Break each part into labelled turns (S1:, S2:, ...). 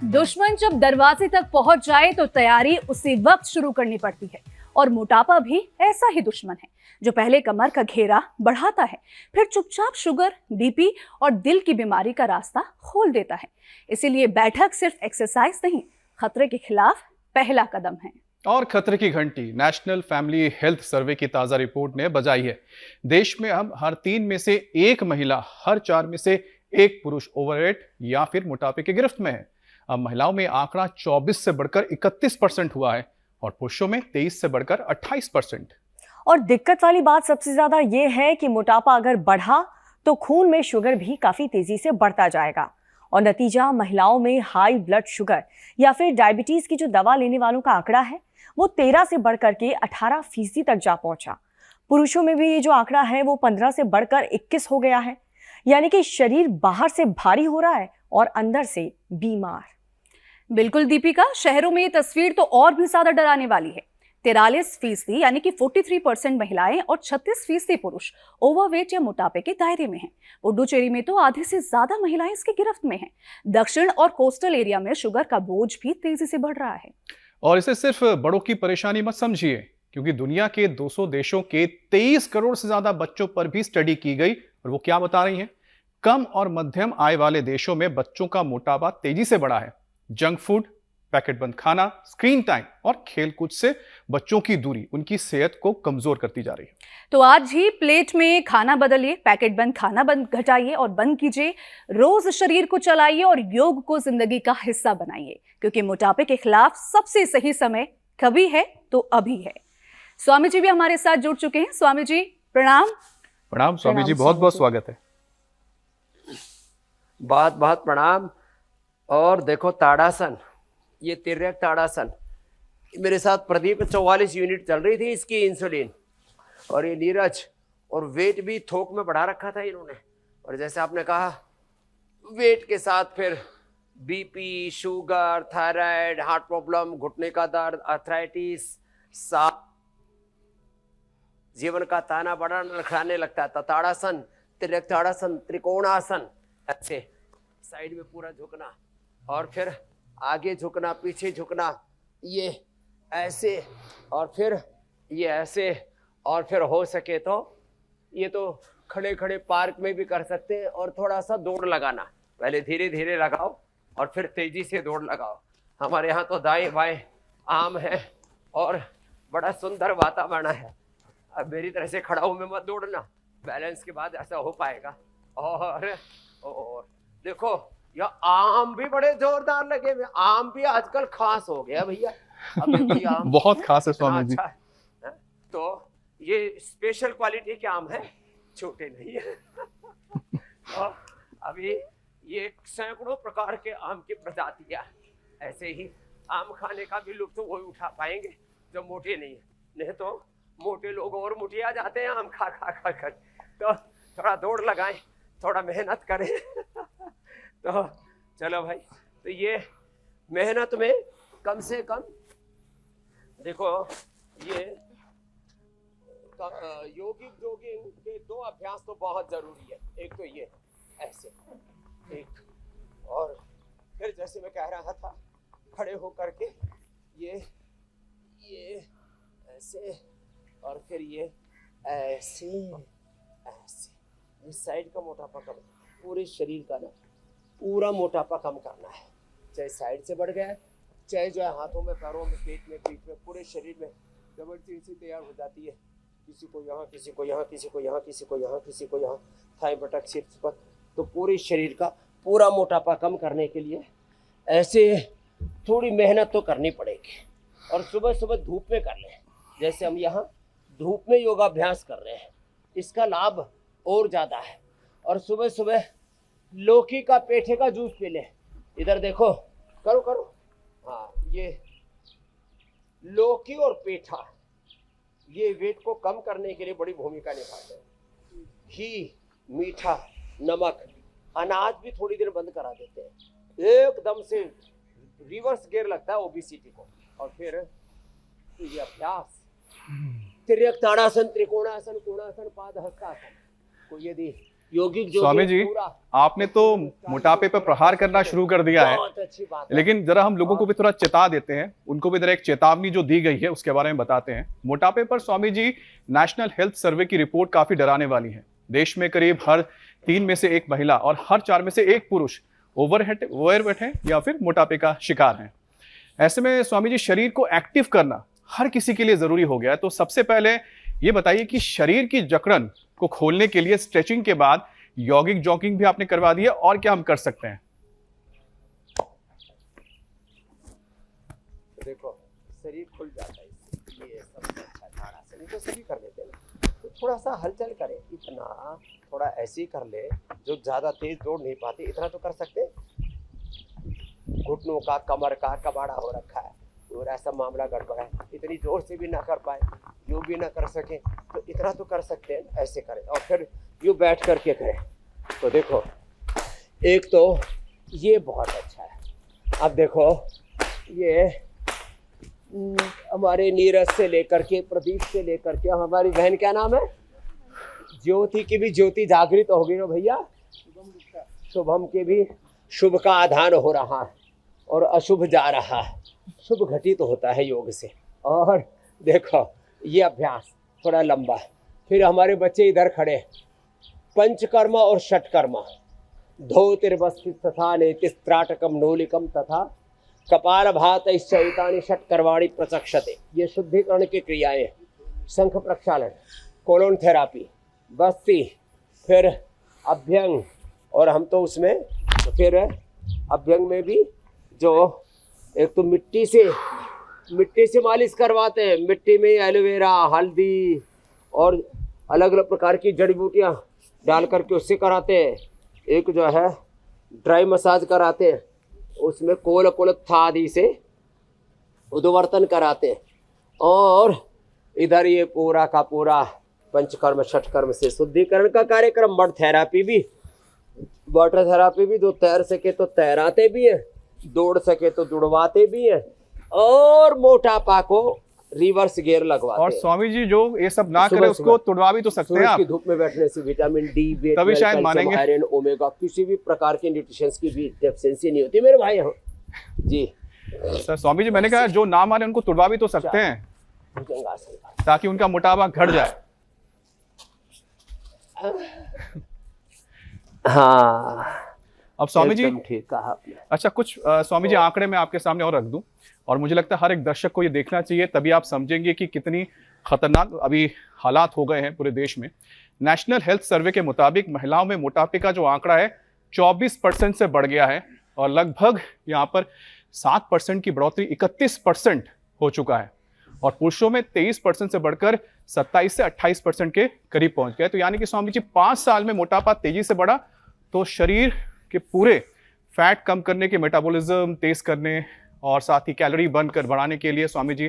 S1: दुश्मन जब दरवाजे तक पहुंच जाए तो तैयारी उसी वक्त शुरू करनी पड़ती है। और मोटापा भी ऐसा ही दुश्मन है जो पहले कमर का घेरा बढ़ाता है, फिर चुपचाप शुगर, बीपी और दिल की बीमारी का रास्ता खोल देता है। इसीलिए बैठक सिर्फ एक्सरसाइज नहीं, खतरे के खिलाफ पहला कदम है।
S2: और खतरे की घंटी नेशनल फैमिली हेल्थ सर्वे की ताजा रिपोर्ट ने बजाई है। देश में अब हर 3 में से 1 महिला, हर 4 में से 1 पुरुष ओवरवेट या फिर मोटापे की गिरफ्त में है। अब महिलाओं में आंकड़ा 24 से बढ़कर 31% हुआ है और पुरुषों में 23 से बढ़कर 28%।
S3: और दिक्कत वाली बात सबसे ज्यादा ये है कि मोटापा अगर बढ़ा तो खून में शुगर भी काफी तेजी से बढ़ता जाएगा और नतीजा महिलाओं में हाई ब्लड शुगर या फिर डायबिटीज की जो दवा लेने वालों का आंकड़ा है वो 13 से बढ़कर के 18% तक जा पहुंचा। पुरुषों में भी ये जो आंकड़ा है वो 15 से बढ़कर 21 हो गया है। यानी कि शरीर बाहर से भारी हो रहा है और अंदर से बीमार।
S1: बिल्कुल दीपिका, शहरों में ये तस्वीर तो और भी ज्यादा डराने वाली है। 43% यानी कि 43% महिलाएं और 36% पुरुष ओवरवेट या मोटापे के दायरे में हैं। पुडुचेरी में तो आधे से ज्यादा महिलाएं इसकी गिरफ्त में हैं। दक्षिण और कोस्टल एरिया में शुगर का बोझ भी तेजी से बढ़ रहा है।
S2: और इसे सिर्फ बड़ों की परेशानी मत समझिए, क्योंकि दुनिया के 200 देशों के 23 करोड़ से ज्यादा बच्चों पर भी स्टडी की गई और वो क्या बता रही हैं? कम और मध्यम आय वाले देशों में बच्चों का मोटापा तेजी से बढ़ा है। जंक फूड, पैकेट बंद खाना, स्क्रीन टाइम और खेलकूद से बच्चों की दूरी उनकी सेहत को कमजोर करती जा रही है।
S1: तो आज ही प्लेट में खाना बदलिए, पैकेट बंद खाना बंद घटाइए और बंद कीजिए। रोज शरीर को चलाइए और योग को जिंदगी का हिस्सा बनाइए, क्योंकि मोटापे के खिलाफ सबसे सही समय कभी है तो अभी है। स्वामी जी भी हमारे साथ जुड़ चुके हैं। स्वामी जी प्रणाम।
S2: प्रणाम स्वामी जी, बहुत बहुत स्वागत है।
S4: बहुत बहुत प्रणाम। और देखो ताड़ासन, ये तिर्यक ताड़ासन, मेरे साथ प्रदीप 44 यूनिट चल रही थी इसकी इंसुलिन, और ये नीरज, और वेट भी थोक में बढ़ा रखा था इन्होंने। और जैसे आपने कहा, वेट के साथ फिर BP, sugar, thyroid, heart problem, घुटने का दर्द, आर्थराइटिस, सांप, जीवन का ताना बड़ा रखाने लगता है। ताड़ासन, तिर्यक ताड़ासन, त्रिकोणासन, ऐसे साइड में पूरा झुकना और फिर आगे झुकना, पीछे झुकना, ये ऐसे और फिर ये ऐसे, और फिर हो सके तो ये तो खड़े खड़े पार्क में भी कर सकते हैं। और थोड़ा सा दौड़ लगाना, पहले धीरे धीरे लगाओ और फिर तेजी से दौड़ लगाओ। हमारे यहाँ तो दाएं बाएं आम है और बड़ा सुंदर वातावरण है। अब मेरी तरह से खड़ा हूं मैं मत दौड़ना, बैलेंस के बाद ऐसा हो पाएगा। और देखो ये आम भी बड़े जोरदार लगे हुए, आम भी आजकल खास हो गया भैया। अब आम
S2: बहुत खास है स्वामी जी।
S4: अच्छा है। तो ये स्पेशल क्वालिटी के आम है, छोटे नहीं है। और अभी ये सैकड़ों प्रकार के आम की प्रजातियां, ऐसे ही आम खाने का भी लुत्फ वही उठा पाएंगे जो मोटे नहीं है। नहीं तो मोटे लोग और मुठिया जाते हैं आम खा खा खा कर। तो थोड़ा दौड़ लगाएं, थोड़ा मेहनत करें। तो चलो भाई, तो ये मेहनत में कम से कम देखो, ये योगिक जोगिंग के 2 अभ्यास तो बहुत जरूरी है। एक तो ये ऐसे, एक, और फिर जैसे मैं कह रहा था, खड़े होकर के ये ऐसे, और फिर ये ऐसे ऐसे। इस साइड का मोटापा कम, पूरे शरीर का ना पूरा मोटापा कम करना है। चाहे साइड से बढ़ गया है, चाहे जो है हाथों में, पैरों में, पेट में, पीठ में, पूरे शरीर में जबरदस्ती तैयार हो जाती है। किसी को यहाँ, किसी को यहाँ, किसी को यहाँ, किसी को यहाँ, किसी को यहाँ, थाई बटक सिर्फ पर। तो पूरे शरीर का पूरा मोटापा कम करने के लिए ऐसे थोड़ी मेहनत तो करनी पड़ेगी। और सुबह सुबह धूप में कर लें, जैसे हम यहाँ धूप में योगाभ्यास कर रहे हैं, इसका लाभ और ज़्यादा है। और सुबह सुबह लौकी का, पेठे का जूस पी लें। इधर देखो, करो करो, हाँ, ये लौकी और पेठा ये वेट को कम करने के लिए बड़ी भूमिका निभाते हैं। घी, मीठा, नमक, अनाज भी थोड़ी देर बंद करा देते हैं, एकदम से रिवर्स गियर लगता है ओबेसिटी को। और फिर ये अभ्यास, तिर्यक ताड़ासन, त्रिकोणासन, कोणासन, पाद हस्तासन को यदि योगिक जो
S2: स्वामी जी, आपने तो मोटापे पर प्रहार करना शुरू कर दिया है,
S4: बहुत अच्छी बात है।
S2: लेकिन जरा हम लोगों को भी थोड़ा चेता देते हैं, उनको भी जरा एक चेतावनी जो दी गई है उसके बारे में बताते हैं। मोटापे पर Swami ji, national health survey की रिपोर्ट काफी डराने वाली है। देश में करीब हर 3 में से 1 महिला और हर 4 में से 1 पुरुष ओवरवेट है या फिर मोटापे का शिकार है। ऐसे में स्वामी जी, शरीर को एक्टिव करना हर किसी के लिए जरूरी हो गया है। तो सबसे पहले ये बताइए कि शरीर की जकड़न को खोलने के लिए स्ट्रेचिंग के बाद यौगिक जॉगिंग भी आपने करवा दी है, और क्या हम कर सकते हैं?
S4: देखो शरीर खुल जाता है, ये सबसे अच्छा ताड़ासन तो सभी कर लेते हैं। तो थोड़ा सा हलचल करें, इतना थोड़ा ऐसे ही कर ले, जो ज्यादा तेज दौड़ नहीं पाते इतना तो कर सकते हैं। घुटनों का, कमर का कबाड़ा हो रखा है और ऐसा मामला गड़बड़ है, इतनी जोर से भी ना कर पाए, यूँ भी ना कर सके, तो इतना तो कर सकते हैं, ऐसे करें और फिर यूँ बैठ करके करें। तो देखो, एक तो ये बहुत अच्छा है। अब देखो, ये हमारे नीरज से लेकर के, प्रदीप से लेकर के, हमारी बहन क्या नाम है, ज्योति की भी ज्योति जागृत होगी ना भैया, शुभम के भी शुभ का आधान हो रहा है और अशुभ जा रहा है, शुभ घटित होता है योग से। और देखो ये अभ्यास थोड़ा लंबा है। फिर हमारे बच्चे इधर खड़े, पंचकर्म और षटकर्म, धोतिर्वस्थित तथा नेतिस्त्राटकम नूलिकम तथा कपाल भात शैतानि षटकर्माणि प्रचक्षते। ये शुद्धिकरण की क्रियाएं, शंख प्रक्षालन, कोलोन थेरापी, बस्ती, फिर अभ्यंग, और हम तो उसमें फिर अभ्यंग में भी जो एक तो मिट्टी से मालिश करवाते हैं, मिट्टी में एलोवेरा, हल्दी और अलग अलग प्रकार की जड़ी बूटियाँ डाल करके उससे कराते हैं। एक जो है ड्राई मसाज कराते हैं, उसमें कोलथा आदि से उद्वर्तन कराते हैं। और इधर ये पूरा का पूरा पंचकर्म षटकर्म से शुद्धिकरण का कार्यक्रम। मड थेरापी भी, वाटर थेरापी भी, जो तैर सके तो तैराते भी हैं, दौड़ सके तो दौड़वाते भी हैं, और मोटापा को रिवर्स गियर लगवाते
S2: और
S4: हैं।
S2: स्वामी जी, जो ये सब ना
S4: सुबह
S2: करे उसको तुड़वा भी तो सकते हैं
S4: सूरज
S2: आप।
S4: की धूप में बैठने से विटामिन डी,
S2: तभी शायद मानेंगे।
S4: आयरन, ओमेगा, किसी भी प्रकार के न्यूट्रिशंस की भी डेफिशिएंसी नहीं होती मेरे भाई। जी
S2: सर, स्वामी जी, मैंने कहा जो ना माने उनको तुड़वा भी तो सकते हैं,
S4: भुजंगासन का।
S2: ताकि उनका मोटापा घट जाए।
S4: हाँ,
S2: अब स्वामी जी,
S4: एकदम ठीक कहा आपने।
S2: अच्छा, कुछ स्वामी जी आंकड़े मैं आपके सामने और रख दूं, और मुझे लगता है हर एक दर्शक को ये देखना चाहिए, तभी आप समझेंगे कि कितनी खतरनाक अभी हालात हो गए हैं पूरे देश में। नेशनल हेल्थ सर्वे के मुताबिक महिलाओं में मोटापे का जो आंकड़ा है 24% से बढ़ गया है, और लगभग यहाँ पर 7% की बढ़ोतरी 31% हो चुका है, और पुरुषों में 23% से बढ़कर 27 से 28% के करीब पहुंच गए। तो यानी कि स्वामी जी, 5 साल में मोटापा तेजी से बढ़ा, तो शरीर के पूरे फैट कम करने के, मेटाबॉलिज्म तेज करने और साथ ही कैलोरी बर्न कर बढ़ाने के लिए स्वामी जी,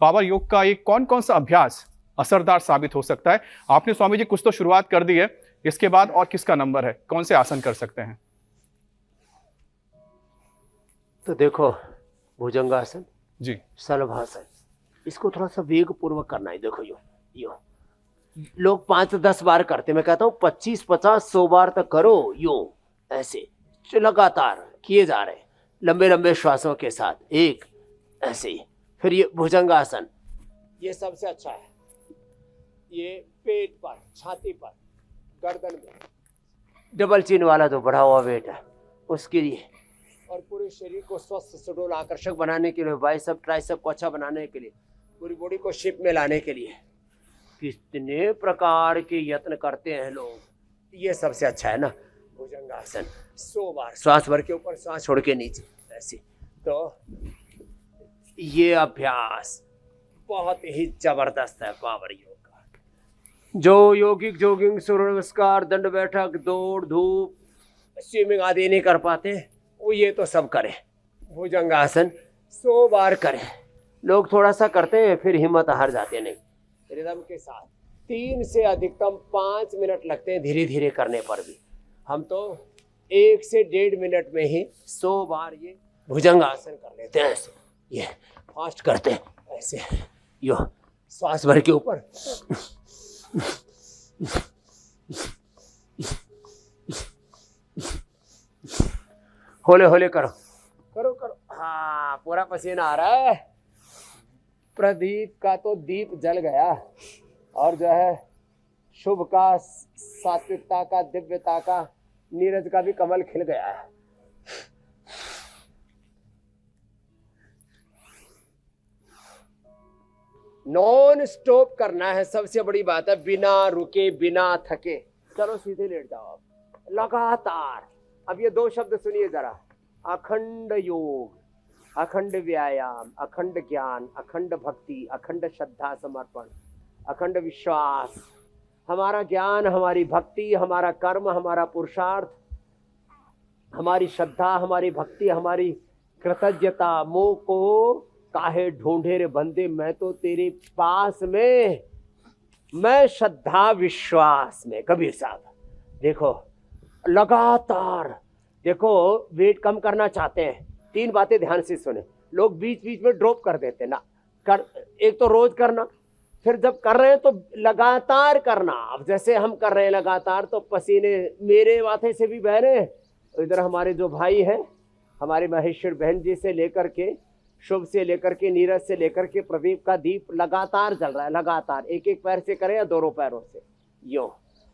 S2: पावर योग का एक कौन कौन सा अभ्यास असरदार साबित हो सकता है? आपने स्वामी जी कुछ तो शुरुआत कर दी है, इसके बाद और किसका नंबर है, कौन से आसन कर सकते हैं?
S4: तो देखो, भुजंगासन
S2: जी,
S4: शलभासन, इसको थोड़ा सा वेग पूर्वक करना है। देखो यो लोग 5-10 बार करते, मैं कहता हूँ 25-50-100 बार तक करो, यूं ऐसे लगातार किए जा रहे हैं, लंबे लंबे श्वासों के साथ, एक ऐसे ही। फिर ये भुजंगासन, ये सबसे अच्छा है। ये पेट पर, छाती पर, गर्दन में, डबल चिन वाला जो बढ़ा हुआ वेट है उसके लिए, और पूरे शरीर को स्वस्थ, सुडौल, आकर्षक बनाने के लिए, बाइसेप ट्राइसेप को अच्छा बनाने के लिए, पूरी बॉडी को शेप में लाने के लिए कितने प्रकार के यत्न करते हैं लोग। ये सबसे अच्छा है ना भुजंगासन। 100 बार श्वास भर के ऊपर, श्वास छोड़ के नीचे, ऐसे। तो ये अभ्यास बहुत ही जबरदस्त है पावर योग का। जो योगिक जॉगिंग, सूर्य नमस्कार, दंड बैठक, दौड़ धूप, स्विमिंग आदि नहीं कर पाते, वो ये तो सब करें। भुजंगासन 100 बार करें। लोग थोड़ा सा करते हैं फिर हिम्मत हार जाते, नहीं, रिदम के साथ 3 से अधिकतम 5 मिनट लगते हैं धीरे धीरे करने पर भी। हम तो 1 से 1.5 मिनट में ही 100 बार ये भुजंगासन कर लेते हैं। ऐसे ये फास्ट करते हैं, ऐसे यो श्वास भर के ऊपर, होले होले करो करो करो। हाँ पूरा पसीना आ रहा है। प्रदीप का तो दीप जल गया और जो है शुभ का, सात्विकता का, दिव्यता का, नीरज का भी कमल खिल गया है। नॉन स्टॉप करना है, सबसे बड़ी बात है, बिना रुके बिना थके। चलो सीधे लेट जाओ आप, लगातार। अब ये 2 शब्द सुनिए जरा, अखंड योग, अखंड व्यायाम, अखंड ज्ञान, अखंड भक्ति, अखंड श्रद्धा समर्पण, अखंड विश्वास। हमारा ज्ञान, हमारी भक्ति, हमारा कर्म, हमारा पुरुषार्थ, हमारी श्रद्धा, हमारी भक्ति, हमारी कृतज्ञता। मोह को काहे ढूंढे रे बंदे, मैं तो तेरे पास में, मैं श्रद्धा विश्वास में। कबीर साहब देखो, लगातार देखो, वेट कम करना चाहते हैं, 3 बातें ध्यान से सुने। लोग बीच बीच में ड्रॉप कर देते ना। एक तो रोज करना, फिर जब कर रहे हैं तो लगातार करना। अब जैसे हम कर रहे हैं लगातार, तो पसीने मेरे माथे से भी बह रहे हैं। इधर हमारे जो भाई हैं, हमारे महेश्वर बहन जी से लेकर के, शुभ से लेकर के, नीरज से लेकर के, प्रदीप का दीप लगातार जल रहा है। लगातार एक एक पैर से करें या दोनों पैरों से, यूं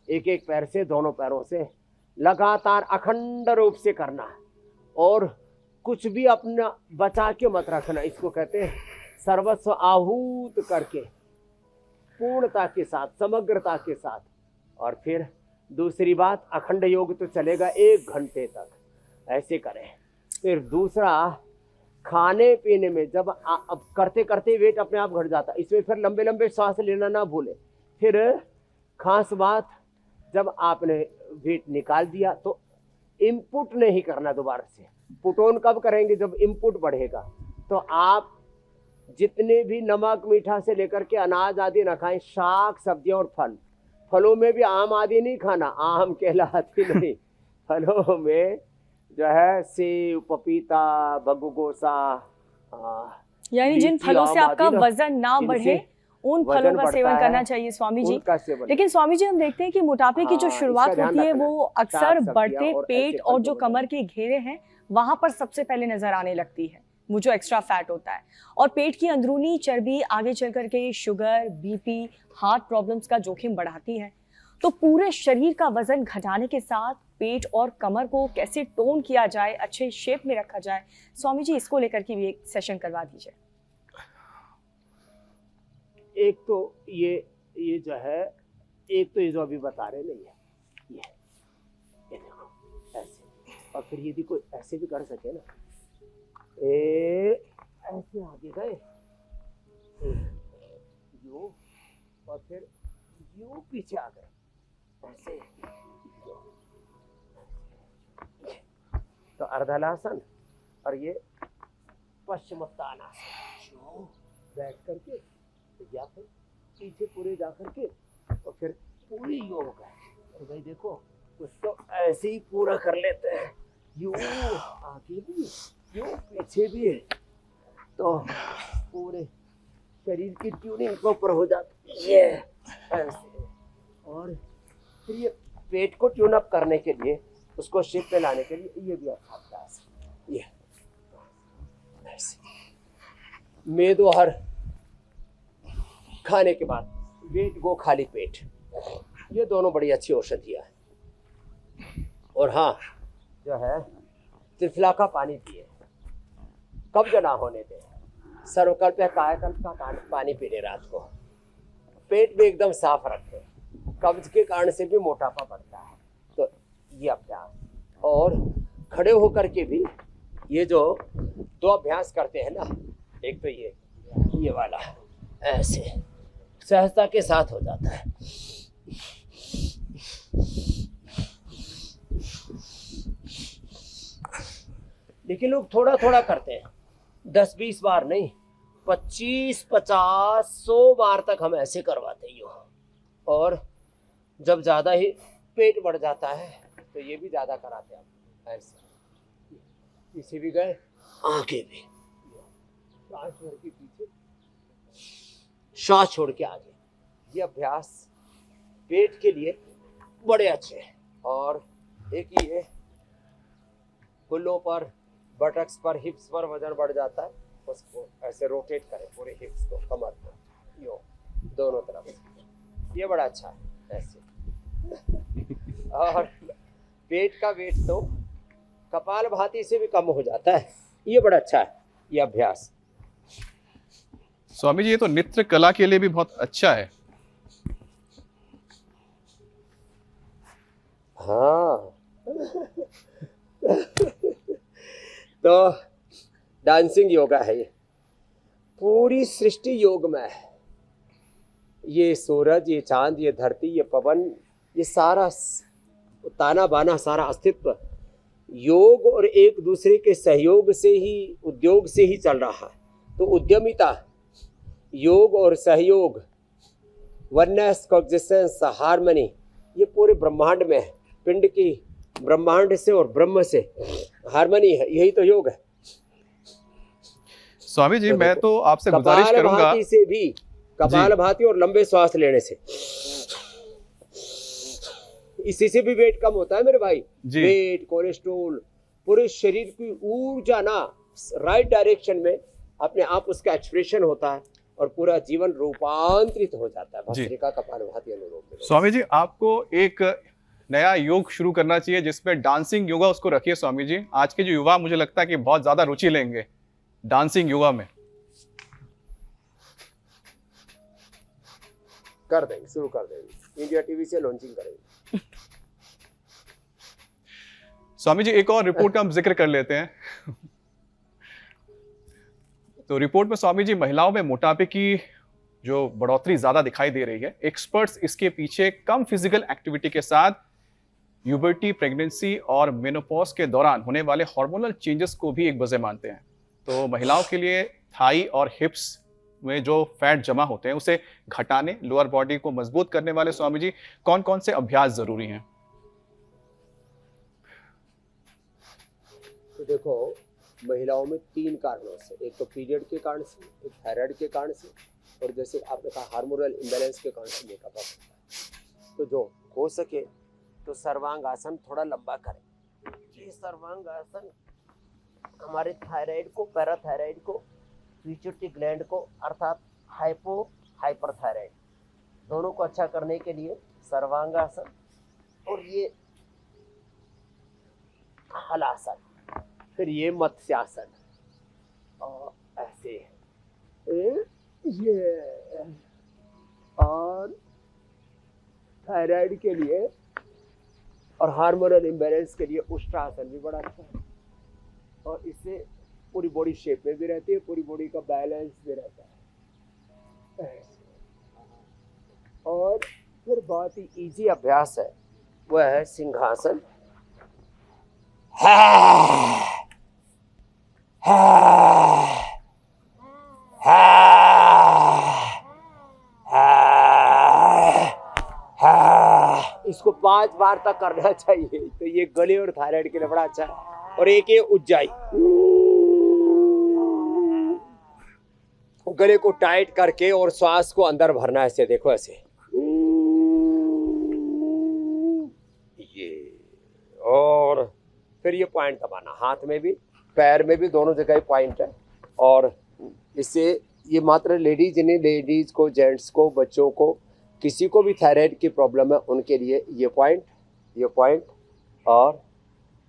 S4: एक एक पैर से, दोनों पैरों से, लगातार अखंड रूप से करना। और कुछ भी अपना बचा के मत रखना। इसको कहते हैं सर्वस्व आहूत करके, पूर्णता के साथ, समग्रता के साथ। और फिर दूसरी बात, अखंड योग तो चलेगा 1 घंटे तक, ऐसे करें। फिर दूसरा, खाने पीने में जब अब करते करते वेट अपने आप घट जाता है, इसमें फिर लंबे लंबे सांस लेना ना भूले। फिर खास बात, जब आपने वेट निकाल दिया तो इनपुट नहीं करना दोबारा से। पुट ऑन कब करेंगे? जब इनपुट बढ़ेगा। तो आप जितने भी नमक मीठा से लेकर के अनाज आदि न खाएं, शाक सब्जियां और फल। फलों में भी आम आदि नहीं खाना, आम कहलाती नहीं। फलों में जो है सेब, पपीता, बगुगोसा,
S3: यानी जिन
S4: लीची,
S3: फलों से
S4: आम
S3: आपका
S4: आदि ना,
S3: वजन ना
S4: इनसे
S3: बढ़े, उन
S4: वजन
S3: फलों का
S4: बढ़ता
S3: सेवन
S4: है,
S3: करना चाहिए स्वामी जी।
S4: उनका सेवन।
S3: लेकिन स्वामी जी, हम देखते हैं कि मोटापे की जो
S4: हाँ,
S3: शुरुआत
S4: इसका ध्यान
S3: होती है
S4: रखना।
S3: वो अक्सर
S4: साग-सब्जियां
S3: बढ़ते
S4: और
S3: पेट
S4: ऐसे
S3: और
S4: फल
S3: जो
S4: को
S3: कमर के घेरे हैं वहां पर सबसे पहले नजर आने लगती है, वो जो एक्स्ट्रा फैट होता है। और पेट की अंदरूनी चर्बी आगे चल करके शुगर, बीपी, हार्ट प्रॉब्लम्स का जोखिम बढ़ाती है। तो पूरे शरीर का वजन घटाने के साथ पेट और कमर को कैसे टोन किया जाए, अच्छे शेप में रखा जाए, स्वामी जी इसको लेकर के भी एक सेशन करवा दीजिए।
S4: एक तो ये जो है, एक तो ये जो अभी बता रहे नहीं है, ये देखो ऐसे, और फिर यदि कोई ऐसे भी कर सके ना, ऐसे आगे गए, यूं, और फिर यूं पीछे आ गए, ऐसे। तो अर्धलासन और ये पश्चिमोत्तानासन, बैठ करके या फिर पीछे पूरे जा करके, और फिर पूरी योग है। तो भाई देखो, कुछ तो ऐसे ही पूरा कर लेते हैं, यूं आगे भी, यूं पीछे भी है, तो पूरे शरीर की ट्यूनिंग प्रॉपर हो जाती है ऐसे। और फिर ये पेट को ट्यून अप करने के लिए, उसको शेप पे लाने के लिए ये भी अच्छा अभ्यास है। ये ऐसे मेदो हर खाने के बाद, वेट गो खाली पेट, ये दोनों बड़ी अच्छी औषधियाँ हैं। और हाँ, जो है त्रिफला का पानी पिए, कब्ज ना होने दें, सर्वकल्प या कायाकल्प का पानी पी ले रात को, पेट में एकदम साफ रखें। कब्ज के कारण से भी मोटापा बढ़ता है, तो ये अभ्यास। और खड़े होकर के भी ये जो 2 अभ्यास करते हैं ना, एक तो ये वाला ऐसे सहजता के साथ हो जाता है, लेकिन लोग थोड़ा थोड़ा करते हैं, 10-20 बार नहीं, 25-50-100 बार तक हम ऐसे करवाते ही हो। और जब ज़्यादा ही पेट बढ़ जाता है तो ये भी ज़्यादा कराते हैं ऐसे, इसे भी गए, आगे भी, सांस छोड़ के पीछे, सांस छोड़ के आगे। ये अभ्यास पेट के लिए बड़े अच्छे हैं। और एक ये फुल्लों पर, बटक्स पर, हिप्स पर वजन बढ़ जाता है, उसको ऐसे रोटेट करें पूरे हिप्स को, कमर को, यो दोनों तरफ, ये बड़ा अच्छा है ऐसे। और पेट का वेट तो कपालभाति से भी कम हो जाता है, ये बड़ा अच्छा है ये अभ्यास।
S2: स्वामी जी ये तो नृत्य कला के लिए भी बहुत अच्छा है।
S4: हाँ तो डांसिंग योगा है ये, पूरी सृष्टि योग में है। ये सूरज, ये चांद, ये धरती, ये पवन, ये सारा ताना बाना, सारा अस्तित्व योग और एक दूसरे के सहयोग से ही, उद्योग से ही चल रहा है। तो उद्यमिता, योग और सहयोग, वननेस, कोएग्जिस्टेंस, हार्मनी, ये पूरे ब्रह्मांड में है। पिंड की ब्रह्मांड से और ब्रह्म से हार्मनी है, यही तो योग है।
S2: स्वामी जी मैं तो आपसे गुजारिश करूंगा,
S4: कपालभाति से भी, कपालभाति और लंबे श्वास लेने से, इसी से भी वेट कम होता है मेरे भाई। वेट, कोलेस्ट्रोल, पूरे शरीर की ऊर्जा ना राइट डायरेक्शन में अपने आप उसका एक्सप्रेशन होता है और पूरा जीवन रूपांतरित हो जाता है भस्त्रिका कपालभाति अनुलोम।
S2: स्वामी जी आपको एक नया योग शुरू करना चाहिए जिसमें डांसिंग योगा, उसको रखिए स्वामी जी। आज के जो युवा मुझे लगता है कि बहुत ज्यादा रुचि लेंगे डांसिंग योगा में।
S4: कर देंगे, शुरू कर देंगे, इंडिया टीवी से लॉन्चिंग करेंगे।
S2: स्वामी जी एक और रिपोर्ट का हम जिक्र कर लेते हैं। तो रिपोर्ट में स्वामी जी महिलाओं में मोटापे की जो बढ़ोतरी ज्यादा दिखाई दे रही है। एक्सपर्ट्स इसके पीछे कम फिजिकल एक्टिविटी के साथ प्यूबर्टी, प्रेगनेंसी और मेनोपॉज के दौरान होने वाले हार्मोनल चेंजेस को भी एक वजह मानते हैं। तो महिलाओं के लिए थाई और हिप्स में जो फैट जमा होते हैं उसे घटाने, लोअर बॉडी को मजबूत करने वाले स्वामी जी कौन कौन से अभ्यास जरूरी हैं?
S4: तो देखो महिलाओं में 3 कारणों से, एक तो पीरियड के कारण से, एक थायराइड के कारण से, और जैसे आपने कहा हार्मोनल इम्बैलेंस के कारण से मेकअप होता है। तो जो हो सके तो सर्वांग आसन थोड़ा लंबा करें। ये सर्वांग आसन हमारे थायराइड को, पैराथायराइड को, पिट्यूटरी ग्लैंड को अर्थात हाइपो हाइपरथायराइड दोनों को अच्छा करने के लिए सर्वांग आसन और ये हलासन, फिर ये मत्स्यासन और ऐसे ये, और थायराइड के लिए और हार्मोनल इम्बैलेंस के लिए उष्ट्रासन भी बड़ा अच्छा है। और इससे पूरी बॉडी शेप में भी रहती है, पूरी बॉडी का बैलेंस भी रहता है। और फिर बहुत ही इजी अभ्यास है, वह है सिंहासन। इसको 5 बार तक करना चाहिए। तो ये गले और थायराइड के लिए बड़ा अच्छा है। और एक ये उज्जाई, गले को टाइट करके और श्वास को अंदर भरना है, ऐसे देखो ऐसे ये, और फिर ये पॉइंट दबाना, हाथ में भी पैर में भी दोनों जगह पॉइंट है। और इससे ये मात्र लेडीज को, जेंट्स को, बच्चों को, किसी को भी थायराइड की प्रॉब्लम है उनके लिए ये पॉइंट और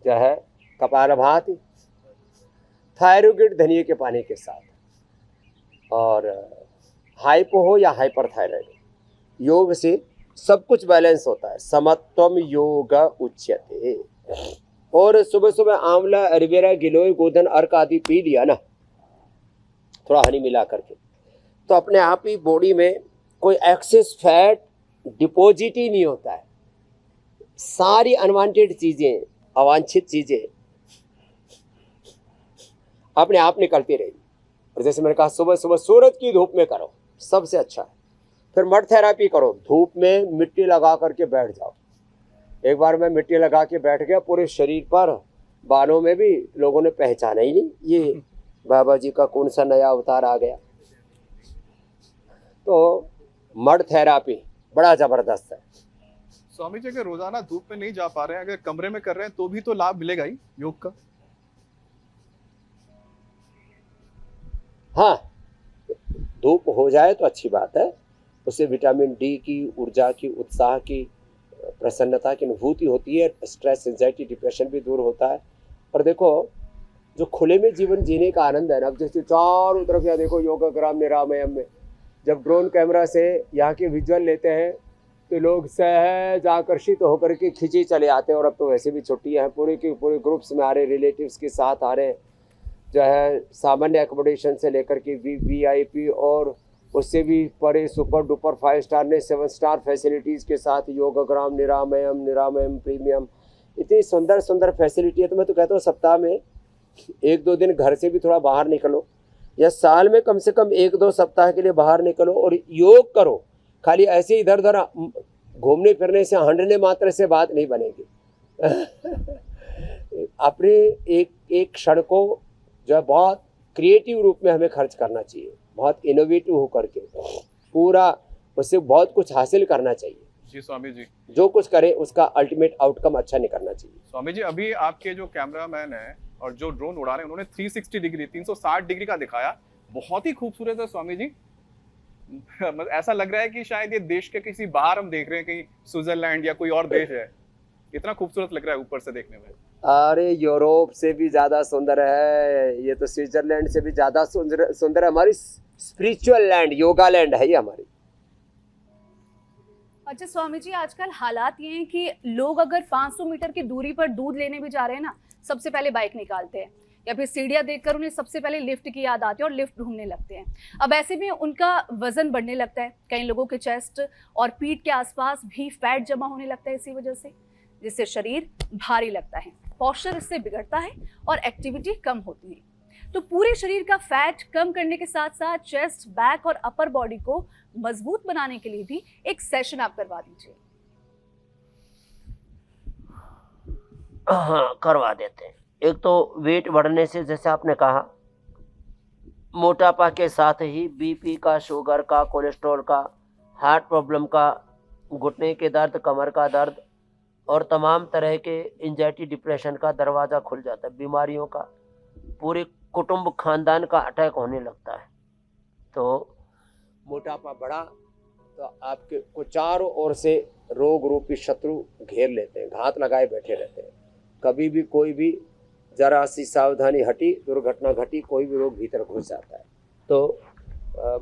S4: जो है कपालभाति, थायरोइड धनिये के पानी के साथ, और हाइपो हो या हाइपरथायराइड, योग से सब कुछ बैलेंस होता है। समत्वम योग उच्यते। और सुबह सुबह आंवला, एलोवेरा, गिलोय, गोधन, अर्क आदि पी लिया ना, थोड़ा हनी मिला करके, तो अपने आप ही बॉडी में कोई एक्सेस फैट डिपॉजिट ही नहीं होता है। सारी अनवांटेड चीजें, अवांछित चीजें अपने आप निकलती रहेगी। और जैसे मैंने कहा सुबह सुबह सूरज की धूप में करो, सबसे अच्छा है। फिर मड थेरापी करो, धूप में मिट्टी लगा करके बैठ जाओ। एक बार मैं मिट्टी लगा के बैठ गया, पूरे शरीर पर, बालों में भी लोगों ने पहचाना ही नहीं, ये बाबा जी का कौन सा नया अवतार आ गया। तो मड थेरापी बड़ा जबरदस्त है।
S2: स्वामी जी अगर रोजाना धूप में नहीं जा पा रहे हैं, अगर कमरे में कर रहे हैं तो भी तो लाभ मिलेगा ही योग का।
S4: हाँ, धूप हो जाए तो अच्छी बात है, उससे विटामिन डी की, ऊर्जा की, उत्साह की, प्रसन्नता की अनुभूति होती है, स्ट्रेस, एंजाइटी, डिप्रेशन भी दूर होता है। और देखो जो खुले में जीवन जीने का आनंद है ना, अब जैसे चारों तरफ यहाँ देखो योगाग्राम निरामयम में जब ड्रोन कैमरा से यहाँ के विजुअल लेते हैं तो लोग सहज आकर्षित होकर के खिंचे चले आते हैं। और अब तो वैसे भी छुट्टियाँ हैं, पूरे के पूरे ग्रुप्स में आ रहे, रिलेटिव्स के साथ आ रहे हैं, जो है सामान्य एकोमोडेशन से लेकर के VIP और उससे भी परे सुपर डुपर 5 स्टार ने 7 स्टार फैसिलिटीज़ के साथ योगाग्राम निरामयम प्रीमियम, इतनी सुंदर सुंदर फैसिलिटी है। तो मैं तो कहता हूँ सप्ताह में 1-2 दिन घर से भी थोड़ा बाहर निकलो, या साल में कम से कम 1-2 सप्ताह के लिए बाहर निकलो और योग करो। खाली ऐसे इधर उधर घूमने फिरने से, हंडने मात्र से बात नहीं बनेगी। अपने एक क्षण को जो है बहुत क्रिएटिव रूप में हमें खर्च करना चाहिए, बहुत इनोवेटिव होकर के पूरा उससे बहुत कुछ हासिल करना चाहिए।
S2: जी स्वामी जी,
S4: जो कुछ करे उसका अल्टीमेट आउटकम अच्छा निकलना चाहिए।
S2: स्वामी जी अभी आपके जो कैमरामैन है और जो ड्रोन उड़ा रहे हैं उन्होंने 360 डिग्री 360 डिग्री का दिखाया, बहुत ही खूबसूरत है स्वामी जी। ऐसा लग रहा है कि शायद ये देश के किसी बाहर हम देख रहे हैं, कहीं स्विट्जरलैंड या कोई और देश है, इतना खूबसूरत लग रहा है ऊपर से देखने में।
S4: अरे यूरोप से भी ज्यादा सुंदर है ये तो, स्विट्जरलैंड से भी ज्यादा सुंदर है। हमारी स्पिरिचुअल लैंड, योगा लैंड है ये हमारी।
S1: अच्छा स्वामी जी, आजकल हालात ये हैं कि लोग अगर 500 मीटर की दूरी पर दूध लेने भी जा रहे हैं ना, सबसे पहले बाइक निकालते हैं, या फिर सीढ़ियां देखकर उन्हें सबसे पहले लिफ्ट की याद आती है और लिफ्ट ढूंढने लगते हैं। अब ऐसे में उनका वजन बढ़ने लगता है, कई लोगों के चेस्ट और पीठ के आसपास भी फैट जमा होने लगता है इसी वजह से, जिससे शरीर भारी लगता है, पोस्चर इससे बिगड़ता है और एक्टिविटी कम होती है। तो पूरे शरीर का फैट कम करने के साथ साथ चेस्ट, बैक और अपर बॉडी को मजबूत बनाने के लिए भी एक सेशन आप करवा दीजिए।
S4: हाँ, करवा देते हैं। एक तो वेट बढ़ने से, जैसे आपने कहा, मोटापा के साथ ही BP का, शुगर का, कोलेस्ट्रॉल का, हार्ट प्रॉब्लम का, घुटने के दर्द, कमर का दर्द और तमाम तरह के एंजाइटी, डिप्रेशन का दरवाज़ा खुल जाता है। बीमारियों का, पूरे कुटुंब खानदान का अटैक होने लगता है। तो मोटापा बढ़ा तो आपके को चारों ओर से रोग रूपी शत्रु घेर लेते हैं, घात लगाए बैठे रहते हैं। कभी भी कोई भी जरा सी सावधानी हटी, दुर्घटना घटी, कोई भी रोग भीतर घुस जाता है। तो